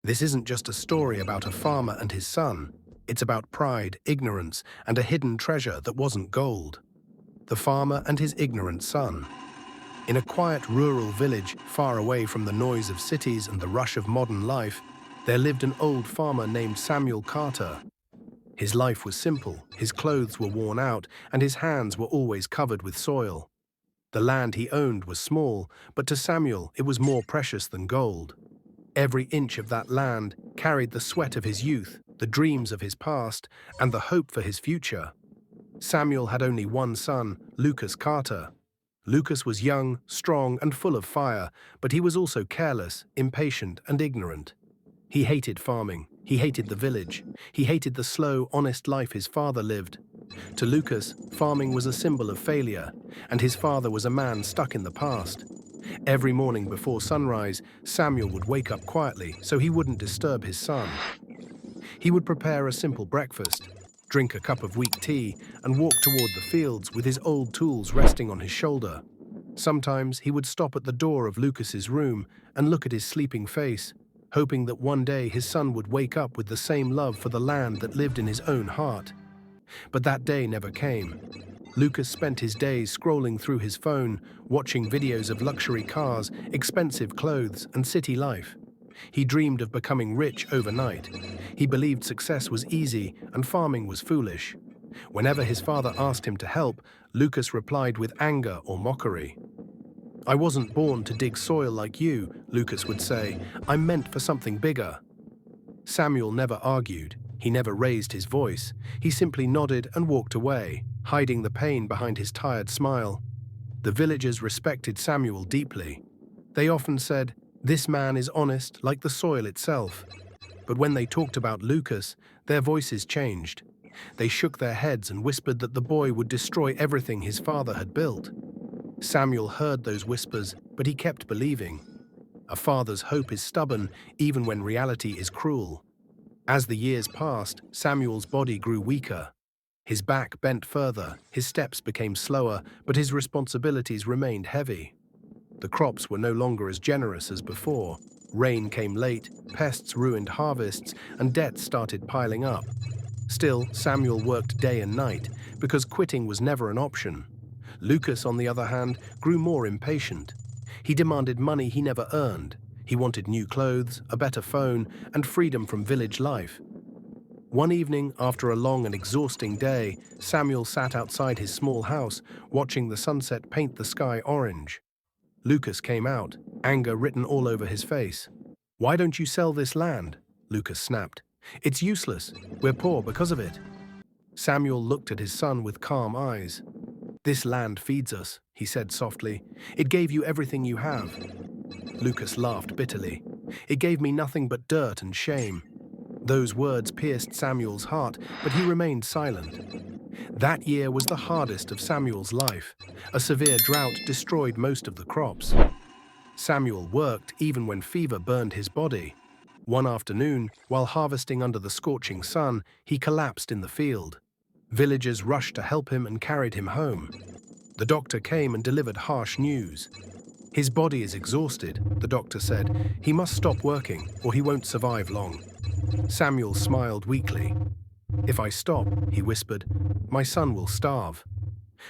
This isn't just a story about a farmer and his son. It's about pride, ignorance, and a hidden treasure that wasn't gold. The farmer and his ignorant son. In a quiet rural village far away from the noise of cities and the rush of modern life, there lived an old farmer named Samuel Carter. His life was simple, his clothes were worn out, and his hands were always covered with soil. The land he owned was small, but to Samuel it was more precious than gold. Every inch of that land carried the sweat of his youth, the dreams of his past, and the hope for his future. Samuel had only one son, Lucas Carter. Lucas was young, strong, and full of fire, but he was also careless, impatient, and ignorant. He hated farming. He hated the village. He hated the slow, honest life his father lived. To Lucas, farming was a symbol of failure, and his father was a man stuck in the past. Every morning before sunrise, Samuel would wake up quietly so he wouldn't disturb his son. He would prepare a simple breakfast, drink a cup of weak tea, and walk toward the fields with his old tools resting on his shoulder. Sometimes he would stop at the door of Lucas's room and look at his sleeping face, hoping that one day his son would wake up with the same love for the land that lived in his own heart. But that day never came. Lucas spent his days scrolling through his phone, watching videos of luxury cars, expensive clothes, and city life. He dreamed of becoming rich overnight. He believed success was easy and farming was foolish. Whenever his father asked him to help, Lucas replied with anger or mockery. "I wasn't born to dig soil like you," Lucas would say. "I'm meant for something bigger." Samuel never argued. He never raised his voice. He simply nodded and walked away, hiding the pain behind his tired smile. The villagers respected Samuel deeply. They often said, "This man is honest like the soil itself." But when they talked about Lucas, their voices changed. They shook their heads and whispered that the boy would destroy everything his father had built. Samuel heard those whispers, but he kept believing. A father's hope is stubborn, even when reality is cruel. As the years passed, Samuel's body grew weaker. His back bent further, his steps became slower, but his responsibilities remained heavy. The crops were no longer as generous as before. Rain came late, pests ruined harvests, and debts started piling up. Still, Samuel worked day and night, because quitting was never an option. Lucas, on the other hand, grew more impatient. He demanded money he never earned. He wanted new clothes, a better phone, and freedom from village life. One evening, after a long and exhausting day, Samuel sat outside his small house, watching the sunset paint the sky orange. Lucas came out, anger written all over his face. "Why don't you sell this land?" Lucas snapped. "It's useless. We're poor because of it." Samuel looked at his son with calm eyes. "This land feeds us," he said softly. "It gave you everything you have." Lucas laughed bitterly. "It gave me nothing but dirt and shame." Those words pierced Samuel's heart, but he remained silent. That year was the hardest of Samuel's life. A severe drought destroyed most of the crops. Samuel worked even when fever burned his body. One afternoon, while harvesting under the scorching sun, he collapsed in the field. Villagers rushed to help him and carried him home. The doctor came and delivered harsh news. "His body is exhausted," the doctor said. "He must stop working, or he won't survive long." Samuel smiled weakly. "If I stop," he whispered, "my son will starve."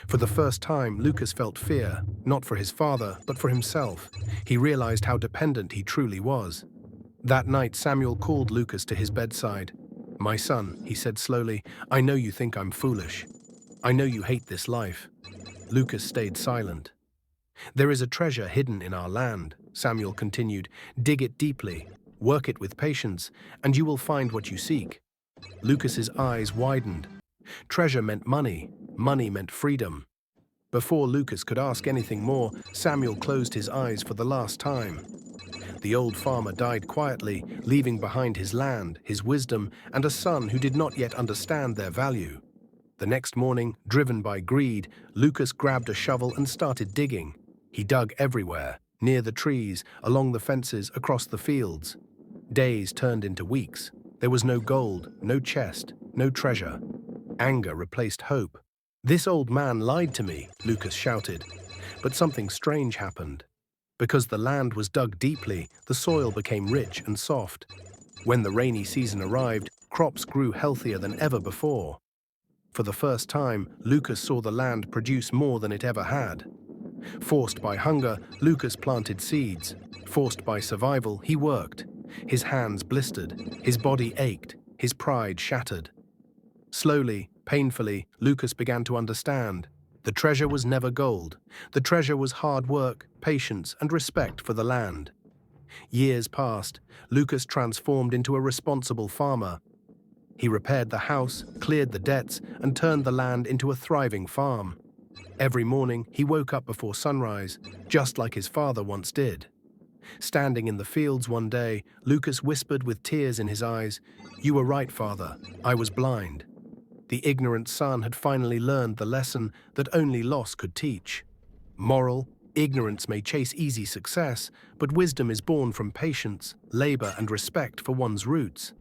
For the first time, Lucas felt fear, not for his father, but for himself. He realized how dependent he truly was. That night, Samuel called Lucas to his bedside. "My son," he said slowly, "I know you think I'm foolish. I know you hate this life." Lucas stayed silent. "There is a treasure hidden in our land," Samuel continued. "Dig it deeply, work it with patience, and you will find what you seek." Lucas's eyes widened. Treasure meant money. Money meant freedom. Before Lucas could ask anything more, Samuel closed his eyes for the last time. The old farmer died quietly, leaving behind his land, his wisdom, and a son who did not yet understand their value. The next morning, driven by greed, Lucas grabbed a shovel and started digging. He dug everywhere, near the trees, along the fences, across the fields. Days turned into weeks. There was no gold, no chest, no treasure. Anger replaced hope. "This old man lied to me," Lucas shouted. But something strange happened. Because the land was dug deeply, the soil became rich and soft. When the rainy season arrived, crops grew healthier than ever before. For the first time, Lucas saw the land produce more than it ever had. Forced by hunger, Lucas planted seeds. Forced by survival, he worked. His hands blistered, his body ached, his pride shattered. Slowly, painfully, Lucas began to understand. The treasure was never gold. The treasure was hard work, patience, and respect for the land. Years passed. Lucas transformed into a responsible farmer. He repaired the house, cleared the debts, and turned the land into a thriving farm. Every morning, he woke up before sunrise, just like his father once did. Standing in the fields one day, Lucas whispered with tears in his eyes, "You were right, Father. I was blind." The ignorant son had finally learned the lesson that only loss could teach. Moral, ignorance may chase easy success, but wisdom is born from patience, labor, and respect for one's roots.